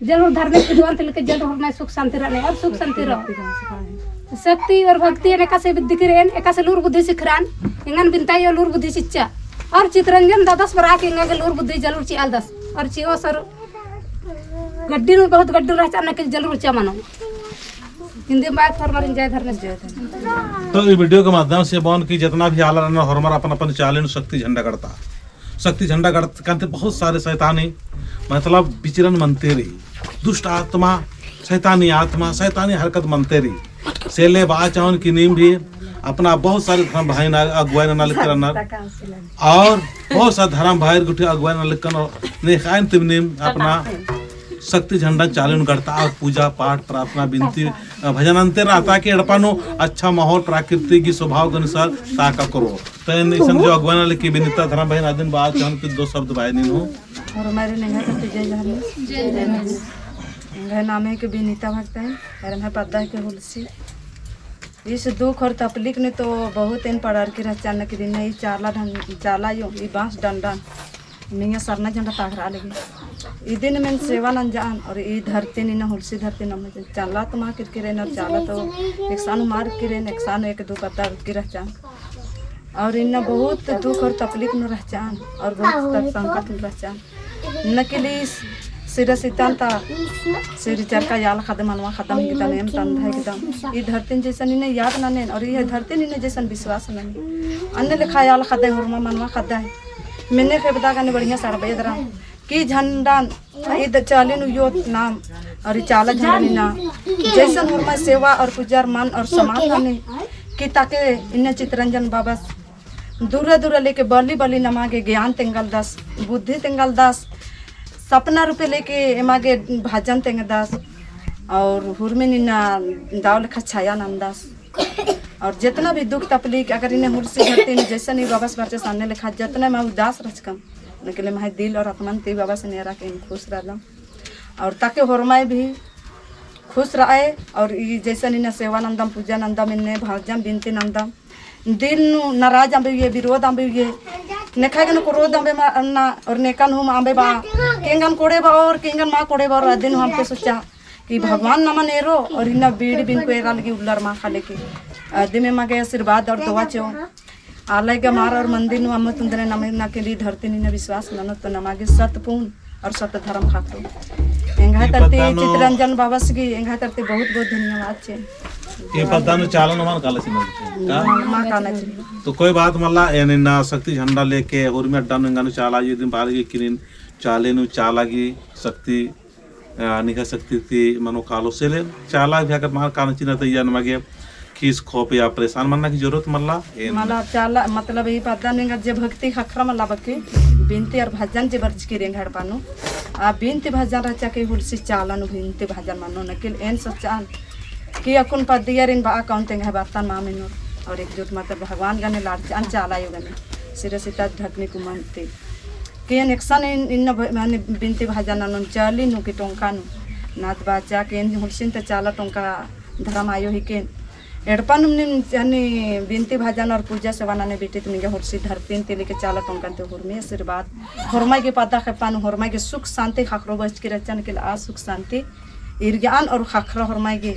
जरूर धार्मिक विद्वान लेके जरूर मैं सुख शांति रहने और सुख शांति रहो शक्ति और भक्ति एका से दिखरेन एका से लूर बुद्धि सिखरान इंगन बिनताई और लूर बुद्धि शिक्षा और चित्रंजन दादस बरा के इंगा के लूर बुद्धि जरूर चियाल दस और चियो सर गड्डी में बहुत गड्डी रहता न के जरूर चा मानो हिंदी में बात फरमार जय धर्मेश जय धर्मेश। तो इस वीडियो के माध्यम से बौन की जितना भी आला रहना हरमर अपन अपन चाले शक्ति झंडा करता शक्ति झंडा करते बहुत सारे शैतानी मतलब विचरण मनते रही दुष्ट आत्मा शैतानी हरकत मनते रही सेले बाचाउन की नीम भी अपना बहुत सारे धर्म भाई अगुवाई न लिख कर और बहुत सारे धर्म भाई गुठे अगुवाई न लिख कर नेखाइन तिमनीम अपना शक्ति झंडा चालन करता और पूजा पाठ प्रार्थना विनती भजन अंतर आता कि एड़पानो अच्छा माहौल प्रकृति की स्वभाव के अनुसार ताका करो तो समझो अगवाना लिखी विनीता धर्म भाई आदिन बात चाहन के दो शब्द भाई नहीं हो और हमारे नहीं है जय धर्मेश नाम है कि विनीता भक्त है और मैं पता है कि हुलसी इस दुख और तकलीफ ने तो बहुत इन पढ़ार की रचान के दिन चाला यो ये बांस डंडा मिंगे सरना झंडा ताकरा लगी ई दिन में सेवा न जान और ई धरती नहीं ना हुलसी धरती न मुझे चाला तो माँ किर किरे न चाला तो एक सानु मार किरे एक सानु एक दो पत्ता की रहचान और इन बहुत दुख और तकलीफ न रहचान और बहुत संकट न रहचान न के लिए सिर सिद्धांता सिर चरका याल खदम मनवा खत्म किता नेम तंधा एकदम ई धरती जैसा नहीं याद ना ने और ये धरती नहीं जैसा विश्वास नहीं अन्य लिखा याल खदे हुरमा मनवा खदा है मैंने के बता करने बढ़िया सारा बेदरा की झंडा ईद चालिन यो नाम और चाला झंडा ना जैसा हुरमा सेवा और पुजार मन और समाज करने कि ताके इन चित्रंजन बाबा दूर दूर लेके बली बली नमागे ज्ञान तेंगल दास बुद्धि तेंगल दास सपना रुपये लेके एमागे भजन तेंगे दास और हुरमिनी ना दाव लिखा छाया नाम दास और जितना भी दुख तकलीफ अगर इन्हें हुरसी धरती ने जैसे नहीं बाबा से बच्चे सामने लिखा जितना मैं उदास रचकम निकले मैं दिल और आत्मन ते बाबा से नेरा के खुश रहम और ताकि हुरमाए भी खुश रहे और ये जैसे नहीं सेवा नंदम पूजा नंदम इन्हें भजन बिनती नंदम दिल नाराज आंबे ये विरोध आंबे ये नेखा के क्रोध आंबे ना और नेकन हम आंबे बा केंगन कोड़े बा और केंगन माँ कोड़े बा और दिन हम पे सोचा कि भगवान नमन एरो और इन्ना बीड़ बिन को एरा लगी उल्लर माँ खा लेके आदि में माँ के आशीर्वाद और दुआ चो आलय के मार और मंदिर नु अम्म तुंदरे नमना के लिए धरती ने विश्वास ननो तो नमागे सतपूर्ण और सत धर्म खातो एंगा तरते चित्रंजन बाबा सगी एंगा तरते बहुत बहुत धन्यवाद छे ये पता न चालन मान काला सिमल मां काना तो कोई बात मल्ला एने ना शक्ति झंडा लेके और में अड्डा नु चाला ये दिन बाहर की किरिन चाले नु चाला की शक्ति निका शक्ति थी मनो कालो से ले चाला भी अगर मार कान चिन्ह तैयार मगे खीस खोप या परेशान मनना की जरूरत मल्ला चाला मतलब ये पता नहीं जे भक्ति खखरा मल्ला बके बिनती और भजन जे बर्ज की रेंग हड़पानो आ बिनती भजन रचा के हुलसी चाला नु बिनती भजन मानो नकिल एन सचान कि अकुन पदियर इन बा अकाउंटिंग है बर्तन मामिनो और एकजुट मतलब भगवान गने लाड चान चाला यो गने सिर सीता ढकने को मानते कि नेक्सन इन माने बिनती भजन न चाली नु की टोंका नु नाच बाचा के हुलसिन त चाला टोंका धर्म आयो ही के एडपन यानी बिनती भजन और पूजा सेवा ने बेटे तुम हुरसी धरती ते लेके चाला टोंका ते हुरमे आशीर्वाद हुरमाई के पता खपान हुरमाई के सुख शांति खखरो बच के रचन के आ सुख शांति इर्ज्ञान और खखरा हुरमाई के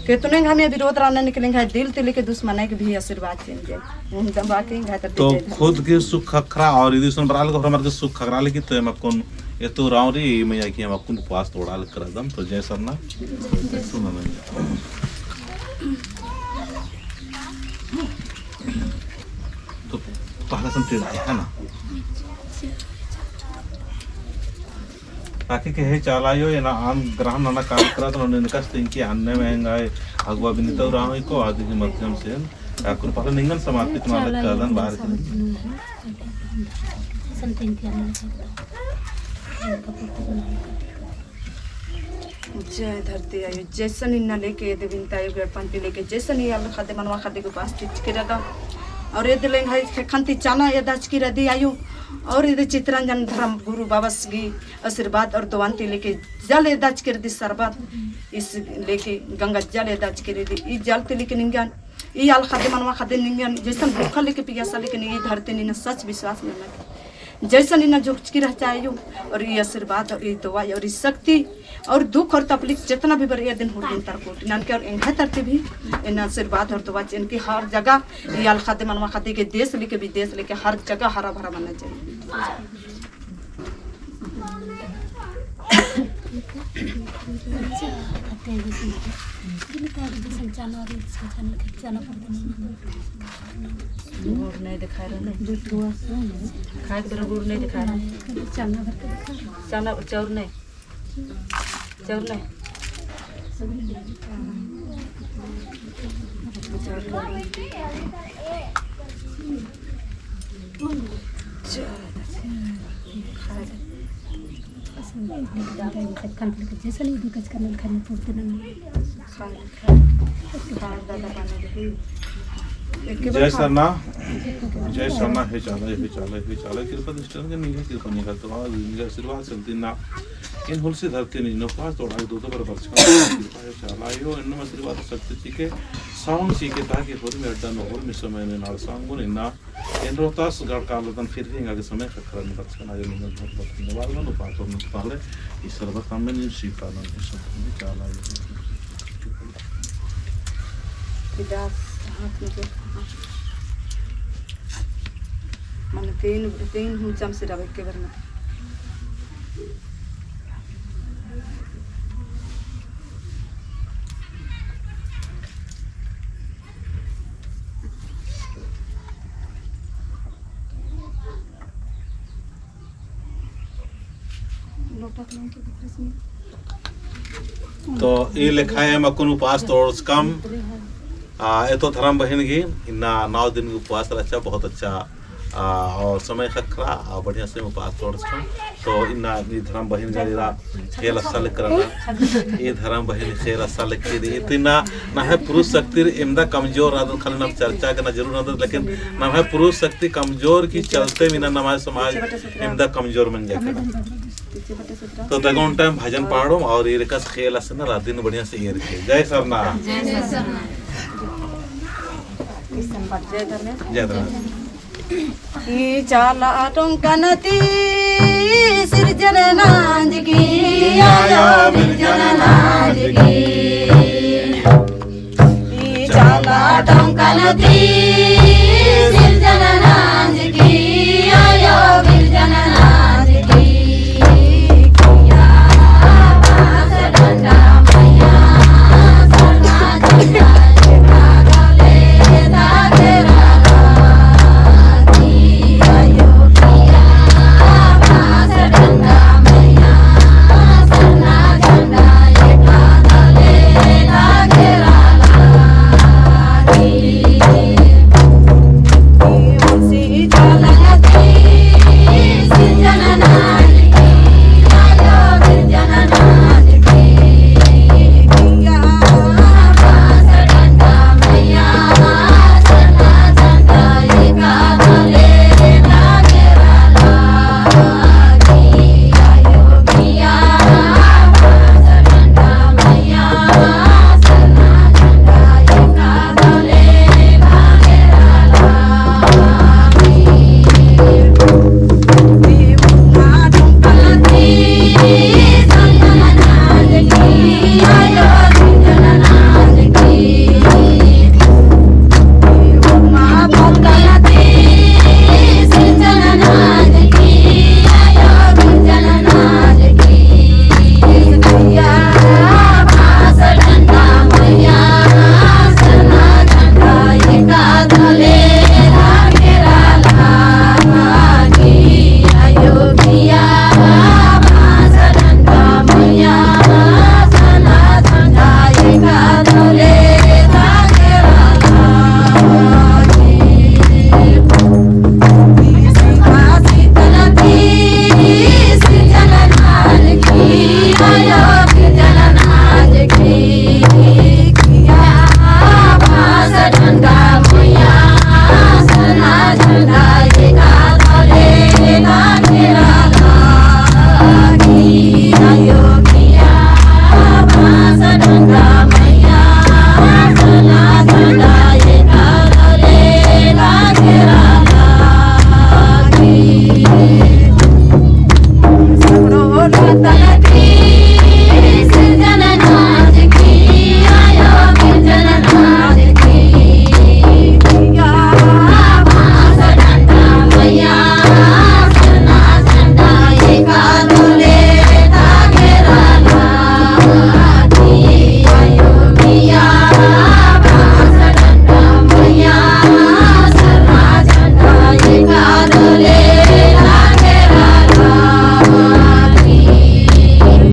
कितने हमें विरोध राना निकलेंगे दिल ते लेके दुश्मन के भी आशीर्वाद चेंज जाए बाकी तो खुद के सुख खखरा और यदि सुन बराल को हमारे के सुख खखरा लेके तो हम कौन ये तो रावरी मैया की हम अपन उपवास तोड़ा कर दम तो जय सरना सुन तो पहला संते है ना बाकी के हे चालायो ये ना आम ग्रहण ना काम करा तो उन्होंने निकास इनकी अन्य महंगा है अगवा बिनीता राम को आदि के माध्यम से आकुर पहले निंगन समाप्त मालक कादन बाहर जय धरती आयु जैसन इन लेके देविनता आयु गणपति लेके जैसन ही अल्लाह खादे मनवा खादे को पास टिच के रदा और ये दिलें है खंती चाना ये दाच की रदी आयु और ये चित्रंजन धर्म गुरु बाबा की आशीर्वाद और दुआंती लेके जल ये दाच कर दी सरबत इस लेके गंगा जल ये दाच कर दी ये जल ते लेके निंगन ये अल्लाह खादे मनवा खादे निंगन जैसन भूखा लेके पियासा लेके नहीं धरते नहीं सच विश्वास में लगे जैसा इन झुकची रह चाहिए और ये आशीर्वाद और ये दुआ और ये शक्ति और दुख और तकलीफ जितना भी बड़े दिन हो दिन तर कोट इनके और इनके तरते भी इन आशीर्वाद और दुआ इनकी हर जगह ये अल खाते मनवा खाते के देश लेके विदेश लेके हर जगह हरा भरा बनना चाहिए। गुड़ नहीं दिखा रहा नहीं खाए के गुड़ नहीं दिखा रहा चना चाउर नहीं जय सरना हे चाला कृपा दृष्टि के नीले कृपा निका तो आज इनका आशीर्वाद चलती ना इन हुलसी धरती नहीं नो पास तोड़ा दो पर वर्ष का कृपा है चाला यो इन आशीर्वाद शक्ति चीके साउंड चीके ताकि होर में अड्डा न होर में समय ने नाल सांगो इन्ना इन रोतास गड़ कालतन फिर भी आगे समय खखरन बचकन आयो निमन बहुत धन्यवाद नो पातो न पहले इस सर्व काम में शिवकानन के सब चाला विदास हाथ में मन तीन हम चमचे रवे के बारे में तो ये लिखा है मकुन उपवास तोड़ कम ये तो धर्म बहन की इन्ना 9 दिन का उपवास अच्छा बहुत अच्छा और समय खखरा बढ़िया से उपवास तोड़ कम तो इन्ना ये धर्म बहन का जरा खेल अच्छा लिख करना ये धर्म बहन खेल अच्छा लिख के दी तो इन्ना ना है पुरुष शक्ति इमदा कमजोर आदत खाली ना चर्चा करना जरूर आदत लेकिन ना है पुरुष शक्ति कमजोर की चलते बिना हमारे समाज इमदा कमजोर बन जाए तो दगोन टाइम भजन पाड़ो और ये रेखा खेल अस ना रात दिन बढ़िया से ये रखे जय सरना जय चाला टोंकनती सृजन नाज की आया सृजन नाज की चाला टोंकनती